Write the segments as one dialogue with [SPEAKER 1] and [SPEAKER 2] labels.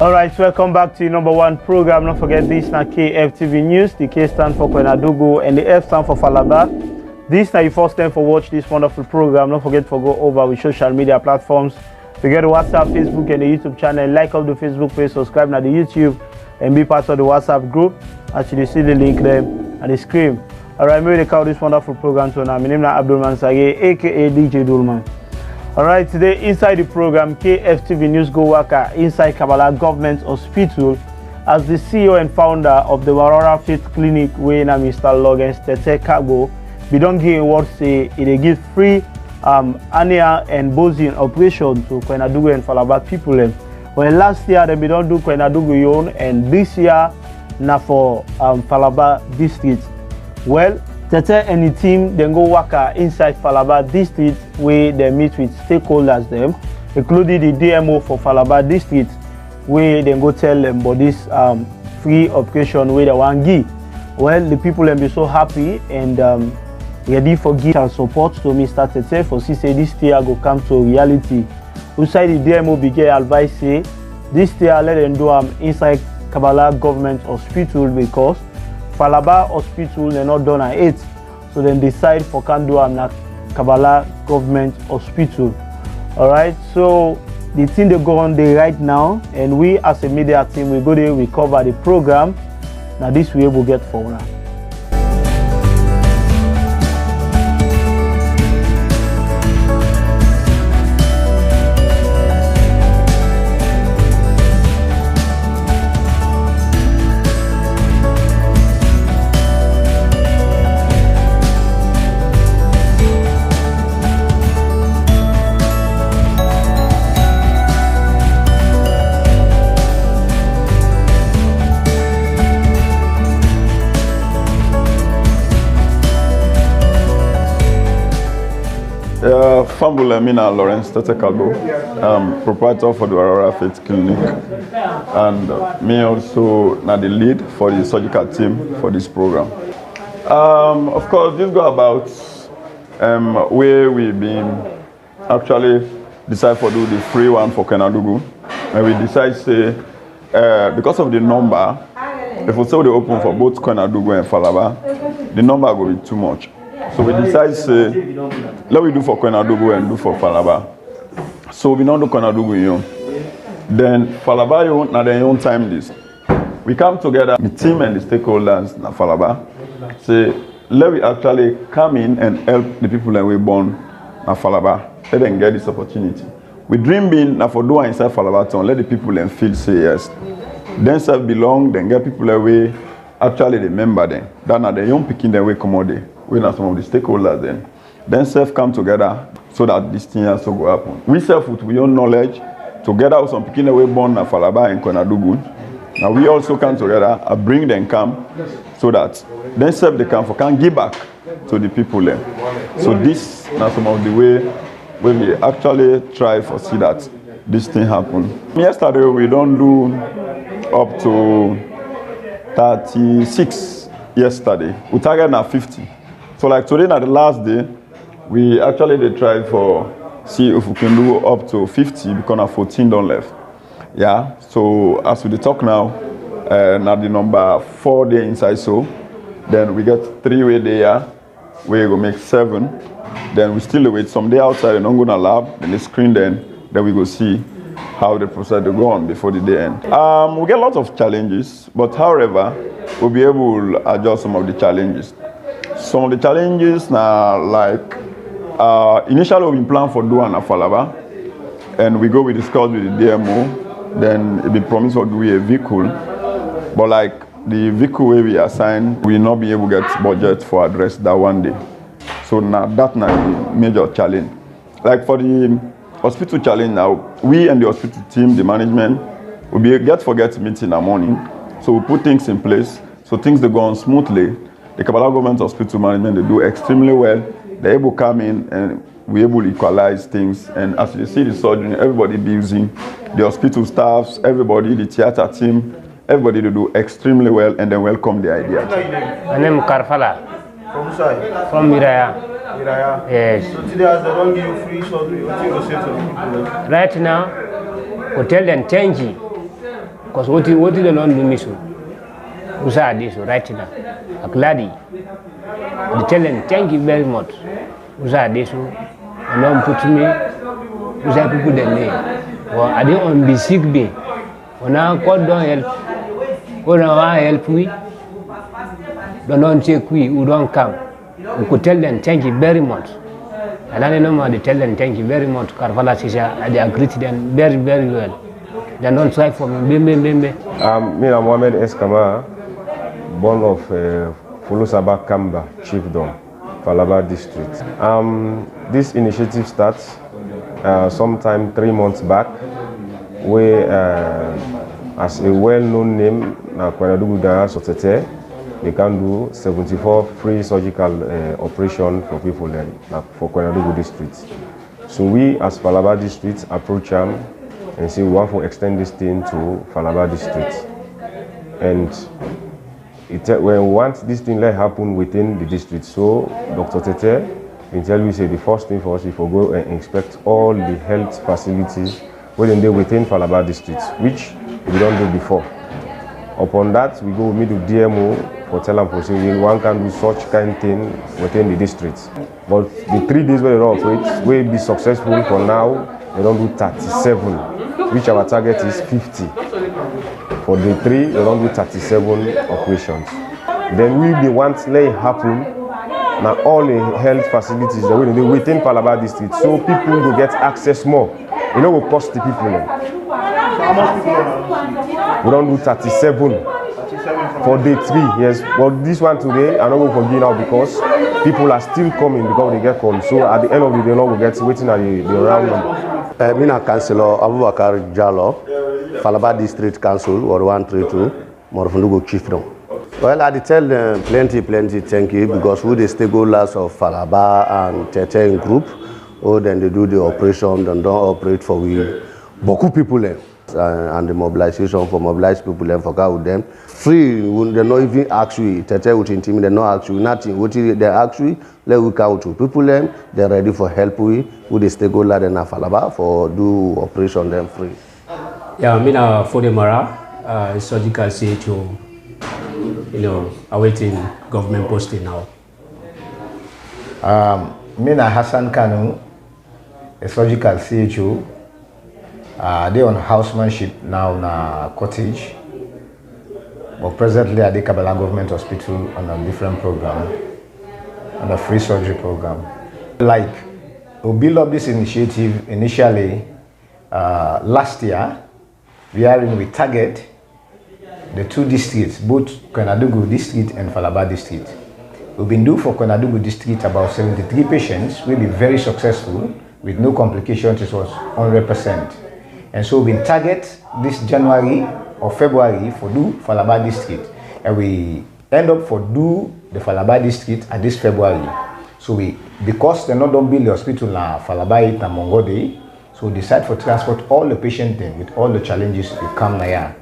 [SPEAKER 1] Alright, welcome back to your number one program. Don't forget this now KFTV News. The K stands for Koinadugu and the F stands for Falaba. This now your first time for watch this wonderful program. Don't forget to go over with social media platforms. We get the WhatsApp, Facebook and the YouTube channel. Like up the Facebook page, subscribe now the YouTube and be part of the WhatsApp group. Actually see the link there and the screen. Alright, maybe they call this wonderful program so now. My name is Abdulman Sage, aka DJ Dulman. Alright, today inside the program, KFTV News go worker inside Kabbalah Government Hospital as the CEO and founder of the Aurora Faith Clinic, where Mr. Logan Tete Kagbo, we don't give award say it give free hernia and Bosnian operation to Koinadugu and Falaba people. Well, last year they don't do Koinadugu yon, and this year now for Falaba district. Well, Tete and the team then go work inside Falaba district where they meet with stakeholders them, including the DMO for Falaba district, where they go tell them about this free operation where they want give. Well, the people will be so happy and ready for give and support to Mr. Tete for see say this year go come to reality. Inside the DMO begin advice say this year let them do inside Kabbalah Government Hospital because Falaba Hospital they not done at 8, so then decide for can do na Kabbalah Government Hospital. Alright, so the thing they go on there right now, and we as a media team we go there, we cover the program. Now this we will get for now.
[SPEAKER 2] Fambulamina Lawrence Tete Kagbo, proprietor for the Aurora Faith Clinic, and me also now the lead for the surgical team for this program. Of course, this go about where we've been actually decide for do the free one for Koinadugu, and we decide say because of the number, if we say they open for both Koinadugu and Falaba, the number will be too much. So we decide say let we do for Koinadugu and do for Falaba. So we don't do Koinadugu yon. Then Falaba yon na their own time list. We come together, the team and the stakeholders na Falaba. Say let we actually come in and help the people that we born na Falaba. Let them get this opportunity. We dream being na for do inside Falaba town. Let the people then feel say yes. Then self belong. Then get people that we actually remember them. That na the young picking their way come out there. We are some of the stakeholders then self come together so that this thing has to go happen. We self with our own knowledge together with some people we born in Falaba and Koinadugu. Now we also come together and bring them come so that then self they can give back to the people then. So this now some of the way when we actually try for see that this thing happen. Yesterday we don't do up to 36 yesterday. We target now 50. So like today, na the last day, we actually they try for see if we can do up to 50 because na 14 don't left. Yeah. So as we talk now, now the number 4 day inside so, then we get 3 way there, we go make 7. Then we still wait some day outside and don't go to lab. Then the screen then we go see how the process to go on before the day end. We get lots of challenges, but however, we'll be able to adjust some of the challenges. Some of the challenges now, like initially we plan for doing a Falaba, and we go we discuss with the DMO, then it be promised to do a vehicle, but like the vehicle where we assign, we will not be able to get budget for address that one day. So now that's not the major challenge. Like for the hospital challenge now, we and the hospital team, the management, will be get meeting in the morning, so we put things in place so things they go on smoothly. The Kabbalah Government Hospital Management, they do extremely well. They're able to come in and we're able to equalize things. And as you see the surgery, everybody be using the hospital staffs, everybody, the theater team, everybody they do extremely well and then welcome the idea.
[SPEAKER 3] My name is Karfala.
[SPEAKER 1] From which side?
[SPEAKER 3] From Miraya.
[SPEAKER 1] Miraya?
[SPEAKER 3] Yes.
[SPEAKER 1] So today as they don't give you free surgery, what do you say to the people?
[SPEAKER 3] Right now, we tell them change Because what you don't do me so. Usa this right now. Akladi. The challenge, thank you very much. Usa this so. And don't put me. Usa people the name. Well, I didn't on be sick be. When I call don't help. When I help we. Don't check we who don't come. We could tell them thank you very much. And I know they tell them thank you very much. Karfala Sisha, they agree to them very, very well. They don't try for me. Me,
[SPEAKER 4] I'm Mohamed Eskama, born of Folosaba Kamba, Chiefdom, Falaba district. This initiative starts sometime 3 months back, where as a well-known name, Kwenadugu Dara Sotete, they can do 74 free surgical operations for people for Kwenadugu district. So we as Falaba district approach them and say we want to extend this thing to Falaba district. And we want this thing to happen within the district. So Dr. Tete can tell you say the first thing for us is to go and inspect all the health facilities within Falaba district, which we don't do before. Upon that, we go meet with DMO for tell them for say one can do such kind thing within the district. But the 3 days where they don't operate will be successful. For now, they don't do 37, which our target is 50. For the 3, they don't do 37 operations. Then we want to let it happen. Now all the health facilities that we do within Falaba district, so people will get access more. You know, will cost the people. We don't do 37 for day 3, yes. But this one today, I'm not going to forgive now because people are still coming because they get called. So at the end of the day, we get waiting at the round number.
[SPEAKER 5] Mina Councillor Abubakar Jallo, Falaba District Council, or 132, Morofundugu Chiefdom. Well, I tell them plenty thank you because we the stakeholders of Falaba and Tete group, then they do the operation, then don't operate for we. Beaucoup people and the mobilization for mobilized people and for with them. Free, they not even ask you, Tete would intimidate, they not ask you nothing. What they ask you, let we count to people them, they're ready for help with the stakeholder and Falaba for do operation them free.
[SPEAKER 6] Yeah, I mean, for the Mara, surgical CHO, awaiting government posting now.
[SPEAKER 7] Mina Hassan Kanu, a surgical CHO. They on housemanship now na cottage, but presently at the Kabbalah Government Hospital on a different program, on a free surgery program. Like, we build up this initiative initially last year. We target the 2 districts, both Kwenadugu district and Falaba district. We've been doing for Kwenadugu district about 73 patients. We've been very successful with no complications. It was 100%. And so we target this January or February for do Falaba district. And we end up for do the Falaba district at this February. So because they not don't build the hospital na Falaba it na Mongode, so we decide for transport all the patients then with all the challenges we come here.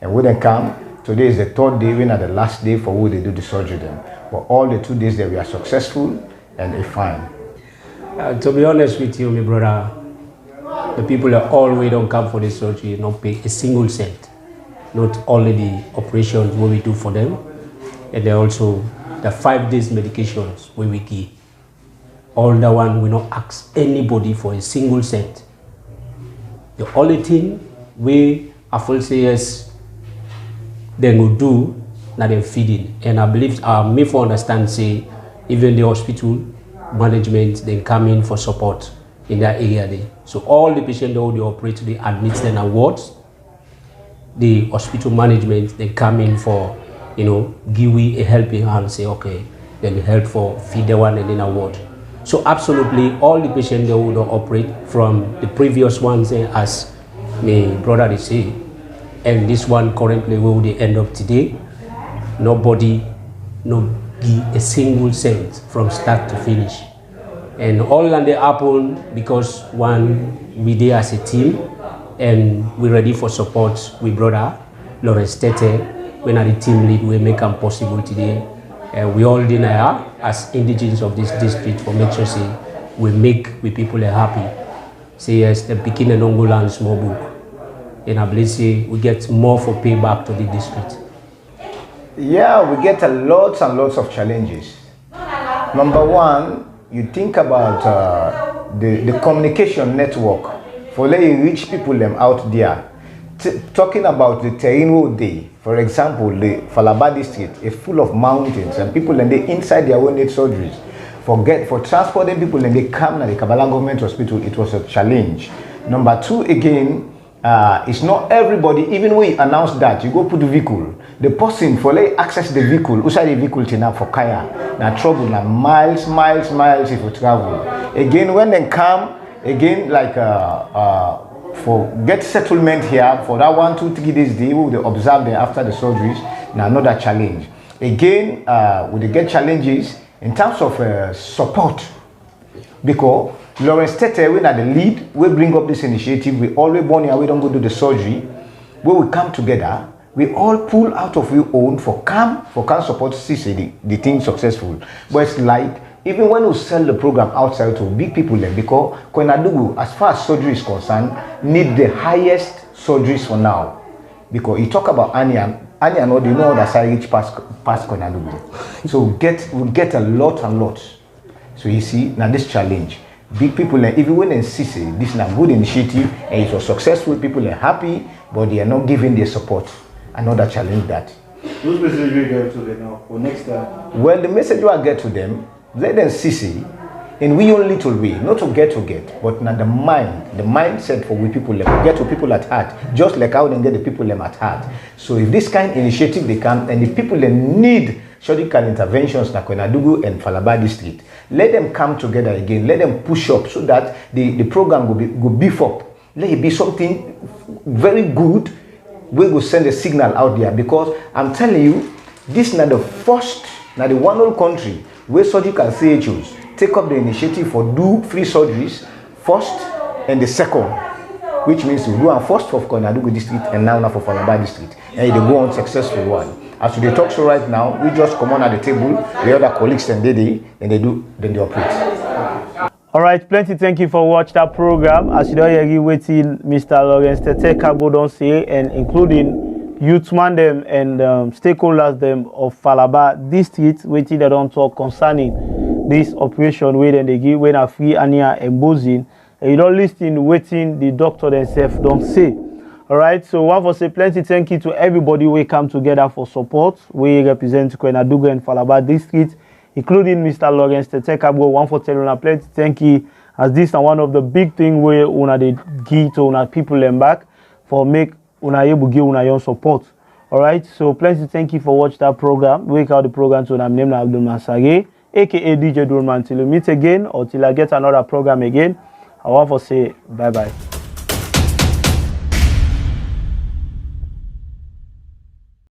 [SPEAKER 7] And when they come, today is the 3rd day, when are the last day for who they do the surgery then. But all the 2 days that we are successful and they fine.
[SPEAKER 6] To be honest with you, my brother, the people that always don't come for this surgery, not pay a single cent. Not only the operations what we do for them, and they also the 5 days medications where we give. All the one we not ask anybody for a single cent. The only thing we have say yes, they will do now they're feeding. And I believe me for understand say even the hospital management they come in for support in that area there. So all the patients that they operate, they admit them awards. The hospital management they come in for, give we a helping hand, say okay, then help for feed the one and then award. So absolutely all the patients that would operate from the previous ones as my brother they say, and this one currently where they end up today, nobody no give a single cent from start to finish. And all that they happen because one we there as a team and we ready for support with brother Lawrence Tete. When the team lead we make them possible today. And we all deny as indigenous of this district for make sure say we make we people are happy. Say yes, the beginning and Ongola and small book. and I believe say we get more for payback to the district.
[SPEAKER 7] Yeah, we get a lots and lots of challenges. Number one, you think about the communication network for letting reach people them out there. Talking about the terrain day, for example, the Falaba district is full of mountains and people and they inside their own need surgeries. For transporting people and they come to the Kabbalah Government Hospital, it was a challenge. Number two, again, it's not everybody, even when you announce that, you go put the vehicle. The person for let access the vehicle, outside the vehicle to for kaya, now trouble, now miles if you travel. Again, when they come, again, like for get settlement here, for that 1, 2, 3 days, they will observe them after the surgeries, now another challenge. Again, we get challenges in terms of support, because Lawrence Tete, we are the lead, we bring up this initiative, we always born here, we don't go do the surgery, where we come together, we all pull out of your own for come support CC, the thing successful. But it's like, even when we sell the program outside to big people, because Koinadugu, as far as surgery is concerned, need the highest surgeries for now. Because you talk about Anya, no, they know that side reach past Koinadugu. So we get a lot and lot. So you see, now this challenge. Big people, even when they see this is a good initiative and it was successful, people are happy, but they are not giving their support. Another challenge that.
[SPEAKER 1] Whose message will you get to them now for next time?
[SPEAKER 7] Well, the message I get to them, let them see in we own little way, not to get, but now the mindset for we people get to people at heart, just like how they get the people at heart. So if this kind of initiative they come, and if people need surgical interventions like Koinadugu and Falaba district, let them come together again, let them push up so that the program will beef up. Let it be something very good. We will send a signal out there, because I'm telling you, this is not the first, not the one whole country where surgical CHOs take up the initiative for do free surgeries first and the second, which means we do first for Koinadugu district and now for Falaba district, and they go on successful one. As we talk so right now, we just come on at the table, the other colleagues then they operate.
[SPEAKER 1] All right, plenty thank you for watching that program. As you know, you're waiting Mr. Lawrence Tete Kagbo don't say, and including youthman them and stakeholders them of Falaba district, waiting they don't talk concerning this operation where they give when a free Ania and Bozin, and you don't listen waiting the doctor themselves don't say. All right, so one for say plenty thank you to everybody who come together for support. We represent Koinadugu and Falaba district, including Mr. Lawrence Tete Kagbo. One for telling us plenty thank you, as this is one of the big things where una they give to una people them back for make una able give una your support. All right, so plenty thank you for watching that program. Wake out the program to my name Abdul Masage, aka DJ Durman. Till we meet again or till I get another program again, I want to say bye bye.